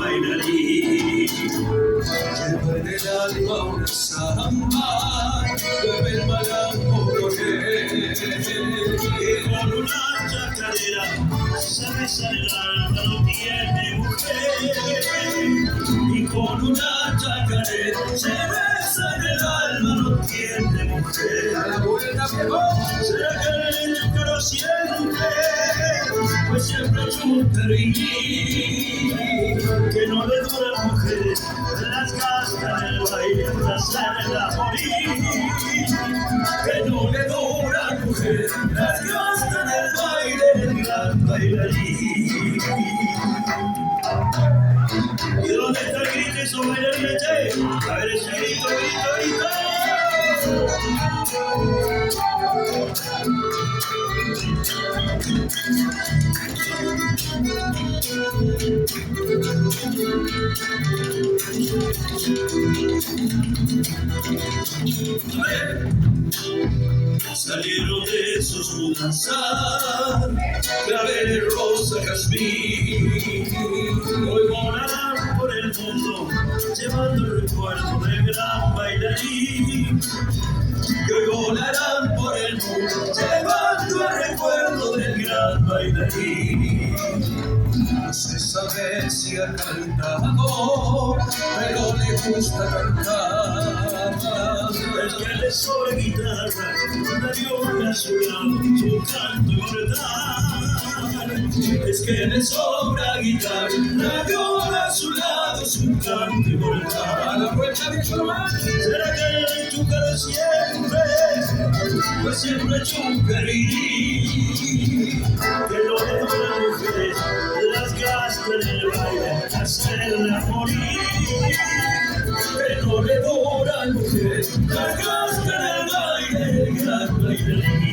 bailarín. Lleva en el alma una samba, bebe el malambo con él. Y con una chacarera se besa el alma, no tiene mujer. Y con una chacarera se besa en el alma, no tiene mujer. A la vuelta, viejo. Será que el caro siempre, pues siempre chuperín, que no le duran mujeres, las gasta en el baile hasta hacerla morir. Que no le duran mujeres, las gasta en el baile del gran bailarín. ¿Y dónde está el grito y su bailarín? A ver ese grito, grito, grito. Salieron de sus mudanzas, clavel, rosa, jazmín. Hoy volarán por el mundo, llevando el recuerdo del gran bailarín. Que hoy volarán por el mundo, llevando el recuerdo del gran bailarín. No se sabe si ha cantado, pero le gusta cantar. Es que le sobra guitarra, una viola a su lado, su canto inmortal. Es que le sobra guitarra, una viola a su lado, su canto inmortal. A la vuelta de Chumán, será que le chucará siempre, pues siempre chucarín. Que no le duran mujeres, las gasta en el baile, hacerla morir. Que no le duran mujeres, las gasta en el baile, el gran bailarín.